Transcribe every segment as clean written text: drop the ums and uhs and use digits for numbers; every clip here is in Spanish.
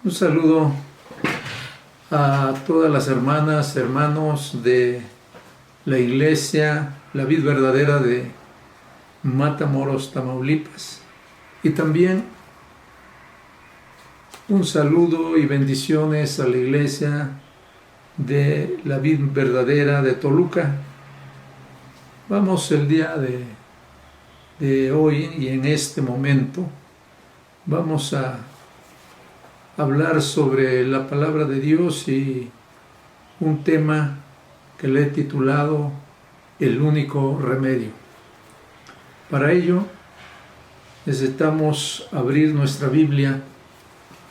Un saludo a todas las hermanas, hermanos de la Iglesia La Vid Verdadera de Matamoros, Tamaulipas. Y también un saludo y bendiciones a la Iglesia de La Vid Verdadera de Toluca. Vamos el día de hoy y en este momento vamos a hablar sobre la palabra de Dios y un tema que le he titulado El único remedio. Para ello necesitamos abrir nuestra Biblia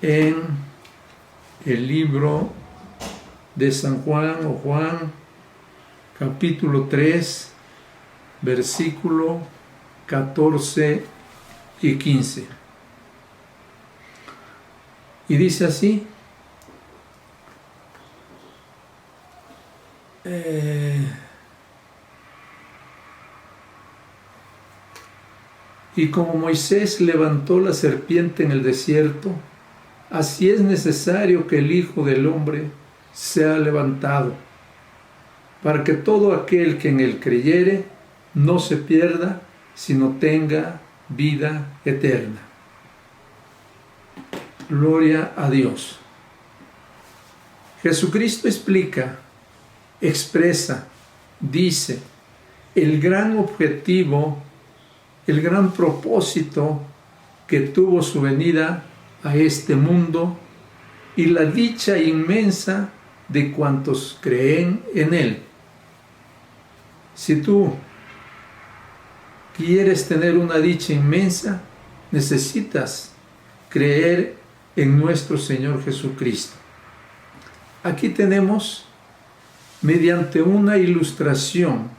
en el libro de San Juan o Juan, capítulo 3, versículo 14 y 15. Y dice así, y como Moisés levantó la serpiente en el desierto, así es necesario que el Hijo del Hombre sea levantado, para que todo aquel que en él creyere no se pierda, sino tenga vida eterna. Gloria a Dios. Jesucristo explica, expresa, dice, el gran objetivo, el gran propósito que tuvo su venida a este mundo y la dicha inmensa de cuantos creen en Él. Si tú quieres tener una dicha inmensa, necesitas creer en nuestro Señor Jesucristo. Aquí tenemos, mediante una ilustración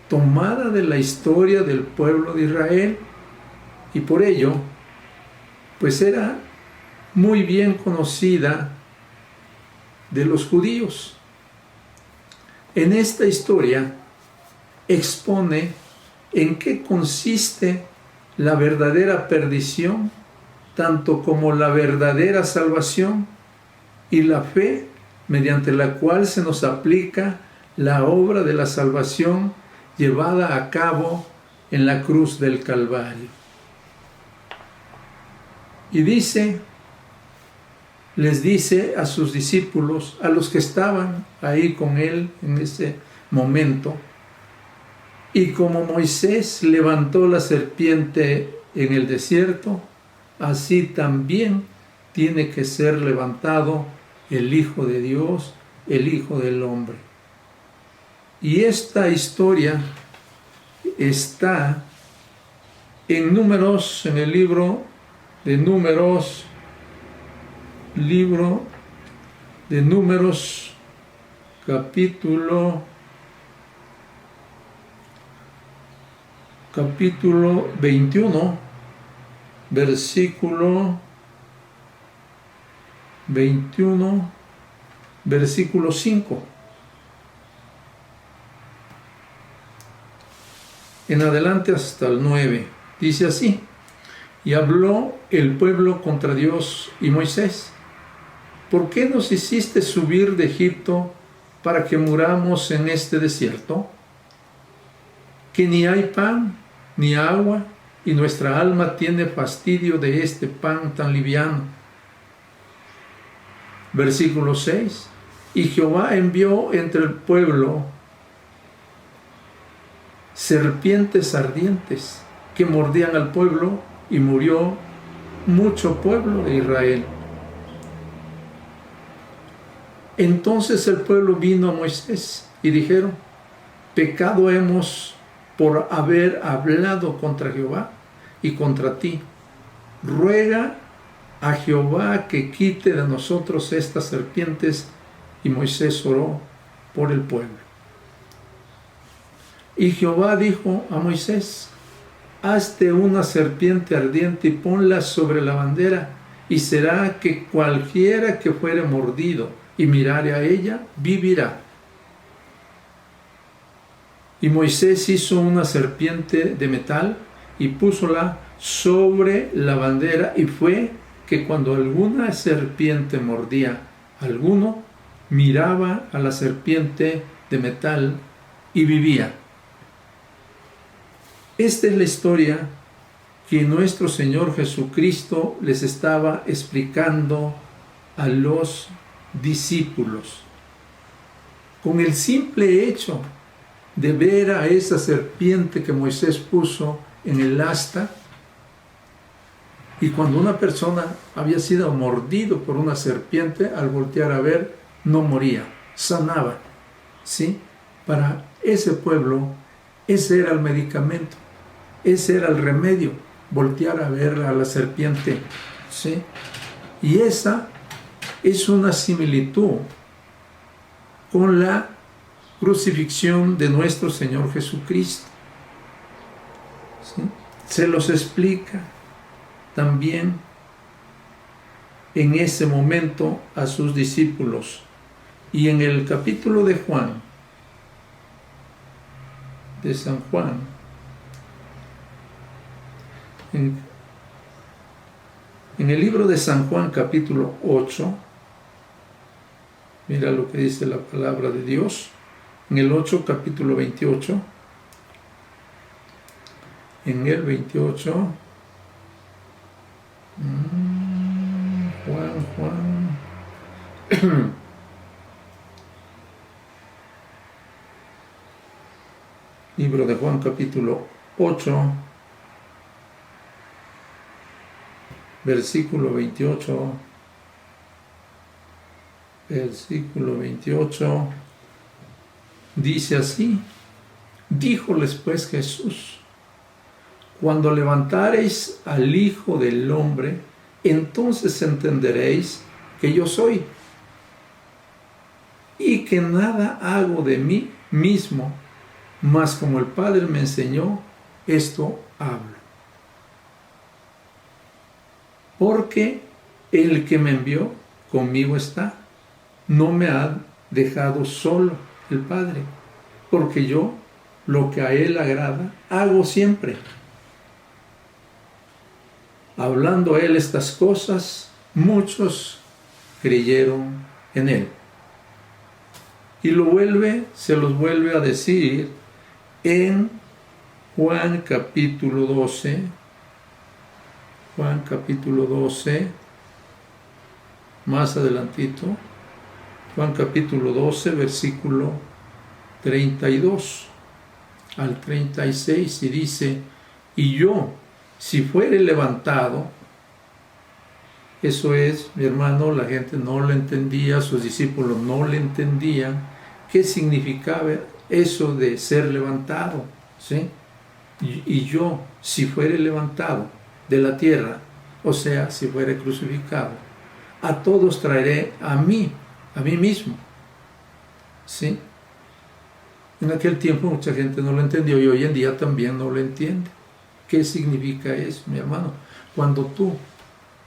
tomada de la historia del pueblo de Israel, y por ello, pues era muy bien conocida de los judíos. En esta historia expone en qué consiste la verdadera perdición, tanto como la verdadera salvación y la fe mediante la cual se nos aplica la obra de la salvación llevada a cabo en la cruz del Calvario. Y les dice a sus discípulos, a los que estaban ahí con él en ese momento, y como Moisés levantó la serpiente en el desierto, así también tiene que ser levantado el Hijo de Dios, el Hijo del Hombre. Y esta historia está en Números, en el libro de Números, capítulo 21, versículo 5. En adelante hasta el 9. Dice así: y habló el pueblo contra Dios y Moisés: ¿por qué nos hiciste subir de Egipto para que muramos en este desierto? Que ni hay pan ni agua, y nuestra alma tiene fastidio de este pan tan liviano. Versículo 6. Y Jehová envió entre el pueblo serpientes ardientes que mordían al pueblo, y murió mucho pueblo de Israel. Entonces el pueblo vino a Moisés y dijeron: pecado hemos por haber hablado contra Jehová y contra ti. Ruega a Jehová que quite de nosotros estas serpientes. Y Moisés oró por el pueblo. Y Jehová dijo a Moisés: hazte una serpiente ardiente y ponla sobre la bandera, y será que cualquiera que fuere mordido y mirare a ella, vivirá. Y Moisés hizo una serpiente de metal y púsola sobre la bandera, y fue que cuando alguna serpiente mordía a alguno, miraba a la serpiente de metal y vivía. Esta es la historia que nuestro Señor Jesucristo les estaba explicando a los discípulos. Con el simple hecho de ver a esa serpiente que Moisés puso en el asta, y cuando una persona había sido mordido por una serpiente, al voltear a ver, no moría, sanaba, ¿sí? Para ese pueblo, ese era el medicamento, ese era el remedio, voltear a ver a la serpiente, ¿sí? Y esa es una similitud con la crucifixión de nuestro Señor Jesucristo, ¿sí? Se los explica también en ese momento a sus discípulos. Y en el capítulo de Juan, de San Juan, en el libro de San Juan capítulo 8, mira lo que dice la palabra de Dios, en el 8 capítulo 28, en el 28, Juan, libro de Juan capítulo 8, versículo 28, dice así: díjoles pues Jesús: cuando levantareis al Hijo del Hombre, entonces entenderéis que yo soy, y que nada hago de mí mismo, mas como el Padre me enseñó, esto hablo. Porque el que me envió conmigo está, no me ha dejado solo el Padre, porque yo lo que a él agrada hago siempre. Hablando él estas cosas, muchos creyeron en él. Y se los vuelve a decir en Juan capítulo 12, más adelantito, Juan capítulo 12, versículo 32 al 36, y dice: y yo, si fuere levantado, eso es, mi hermano, la gente no lo entendía, sus discípulos no le entendían qué significaba eso de ser levantado, ¿sí? Y yo, si fuere levantado de la tierra, o sea, si fuere crucificado, a todos traeré a mí mismo, ¿sí? En aquel tiempo mucha gente no lo entendió y hoy en día también no lo entiende. ¿Qué significa eso, mi hermano? Cuando tú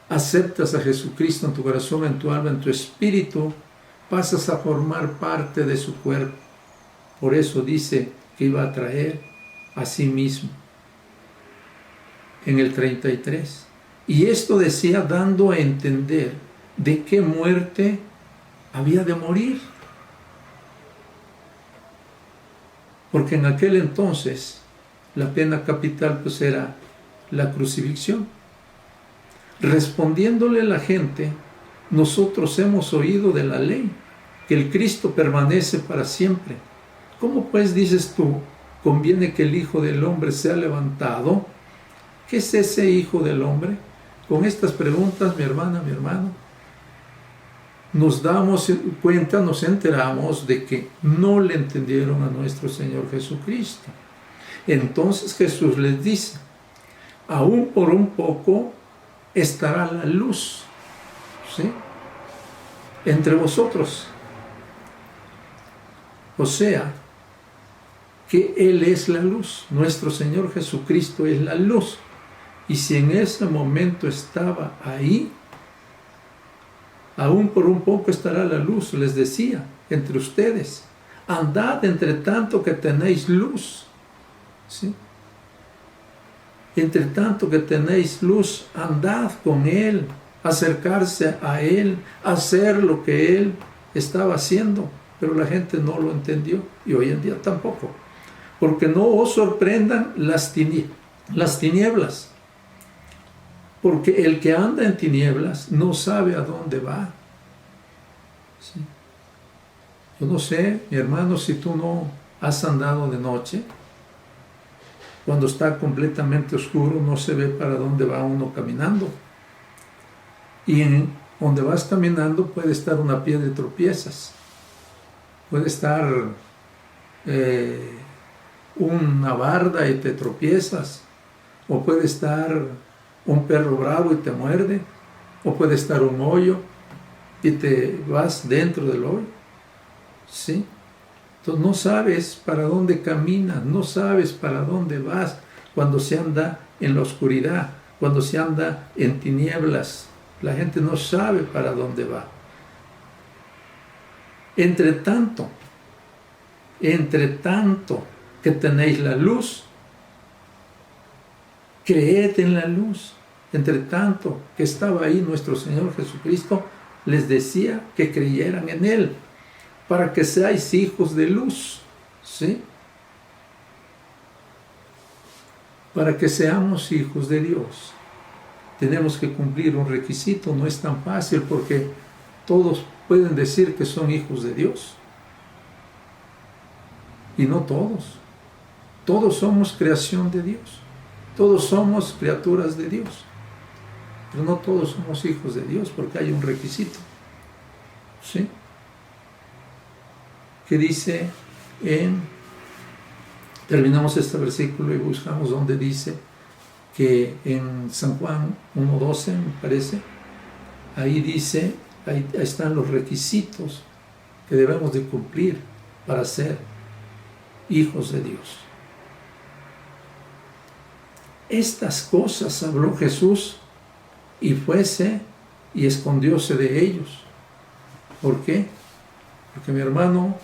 aceptas a Jesucristo en tu corazón, en tu alma, en tu espíritu, pasas a formar parte de su cuerpo. Por eso dice que iba a traer a sí mismo. En el 33. Y esto decía dando a entender de qué muerte había de morir. Porque en aquel entonces la pena capital pues era la crucifixión. Respondiéndole la gente: nosotros hemos oído de la ley, que el Cristo permanece para siempre. ¿Cómo pues dices tú, conviene que el Hijo del Hombre sea levantado? ¿Qué es ese Hijo del Hombre? Con estas preguntas, mi hermana, mi hermano, nos damos cuenta, nos enteramos de que no le entendieron a nuestro Señor Jesucristo. Entonces Jesús les dice: aún por un poco estará la luz, ¿sí?, entre vosotros. O sea, que Él es la luz, nuestro Señor Jesucristo es la luz. Y si en ese momento estaba ahí, aún por un poco estará la luz, les decía, entre ustedes. Andad entre tanto que tenéis luz, ¿sí? Entre tanto que tenéis luz, andad con Él, acercarse a Él, hacer lo que Él estaba haciendo, pero la gente no lo entendió y hoy en día tampoco. Porque no os sorprendan las tinieblas, porque el que anda en tinieblas no sabe a dónde va. ¿Sí? Yo no sé, mi hermano, si tú no has andado de noche, cuando está completamente oscuro no se ve para dónde va uno caminando. Y en donde vas caminando puede estar una piedra de tropiezas, puede estar una barda y te tropiezas, o puede estar un perro bravo y te muerde, o puede estar un hoyo y te vas dentro del hoyo. ¿Sí? Entonces no sabes para dónde caminas, no sabes para dónde vas cuando se anda en la oscuridad, cuando se anda en tinieblas. La gente no sabe para dónde va. Entre tanto que tenéis la luz, creed en la luz. Entre tanto que estaba ahí nuestro Señor Jesucristo, les decía que creyeran en Él, para que seáis hijos de luz, ¿sí? Para que seamos hijos de Dios, tenemos que cumplir un requisito. No es tan fácil porque todos pueden decir que son hijos de Dios. Y no todos. Todos somos creación de Dios. Todos somos criaturas de Dios. Pero no todos somos hijos de Dios porque hay un requisito. ¿Sí? Que dice terminamos este versículo y buscamos donde dice que en San Juan 1:12, me parece, ahí dice, ahí están los requisitos que debemos de cumplir para ser hijos de Dios. Estas cosas habló Jesús y fuese y escondióse de ellos. ¿Por qué? Porque mi hermano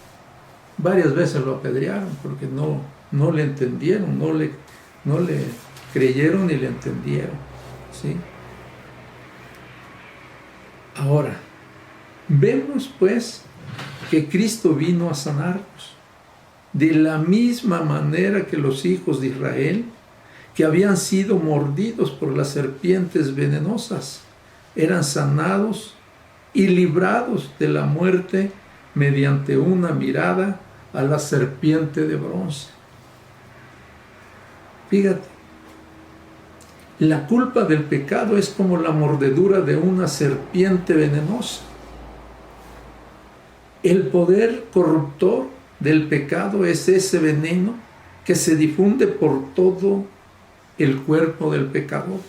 varias veces lo apedrearon porque no le entendieron, no le creyeron ni le entendieron. ¿Sí? Ahora, vemos pues que Cristo vino a sanarnos de la misma manera que los hijos de Israel, que habían sido mordidos por las serpientes venenosas, eran sanados y librados de la muerte mediante una mirada a la serpiente de bronce. Fíjate, la culpa del pecado es como la mordedura de una serpiente venenosa. El poder corruptor del pecado es ese veneno que se difunde por todo el cuerpo del pecador.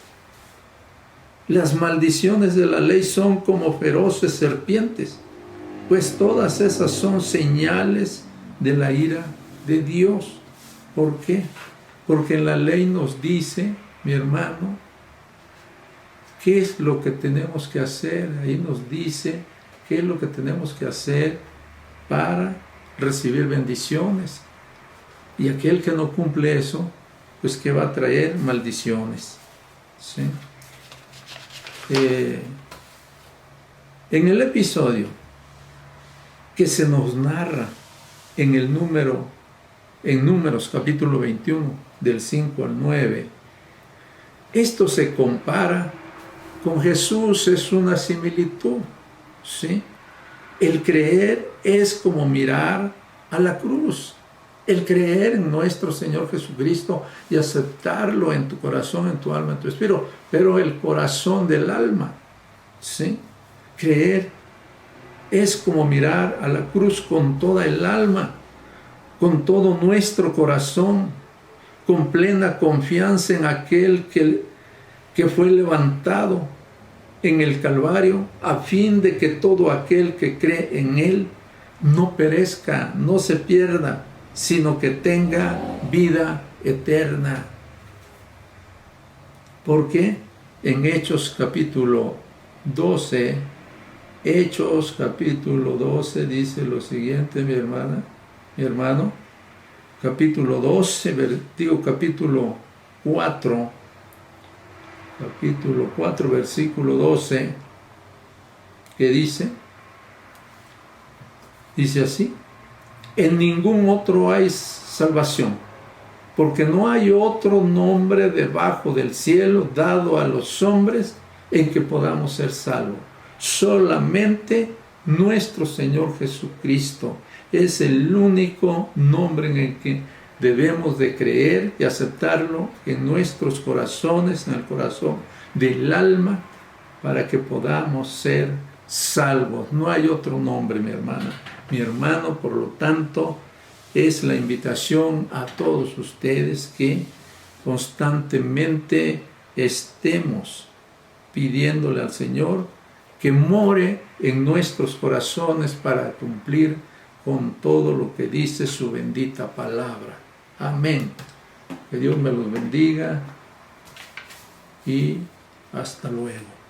Las maldiciones de la ley son como feroces serpientes, pues todas esas son señales de la ira de Dios. ¿Por qué? Porque en la ley nos dice, mi hermano, qué es lo que tenemos que hacer. Ahí nos dice qué es lo que tenemos que hacer para recibir bendiciones. Y aquel que no cumple eso, pues que va a traer maldiciones. ¿Sí? En el episodio que se nos narra en Números capítulo 21, del 5 al 9, esto se compara con Jesús, es una similitud. ¿Sí? El creer es como mirar a la cruz. El creer en nuestro Señor Jesucristo y aceptarlo en tu corazón, en tu alma, en tu espíritu, pero el corazón del alma, ¿sí? Creer es como mirar a la cruz con toda el alma, con todo nuestro corazón, con plena confianza en aquel que fue levantado en el Calvario, a fin de que todo aquel que cree en Él no perezca, no se pierda, sino que tenga vida eterna. Porque en Hechos capítulo 12 dice lo siguiente, mi hermano, capítulo 12, capítulo 4, capítulo 4, versículo 12, que dice así: en ningún otro hay salvación, porque no hay otro nombre debajo del cielo dado a los hombres en que podamos ser salvos. Solamente nuestro Señor Jesucristo es el único nombre en el que debemos de creer y aceptarlo en nuestros corazones, en el corazón del alma, para que podamos ser salvos. No hay otro nombre, mi hermana, mi hermano. Por lo tanto, es la invitación a todos ustedes que constantemente estemos pidiéndole al Señor que more en nuestros corazones para cumplir con todo lo que dice su bendita palabra. Amén. Que Dios me los bendiga y hasta luego.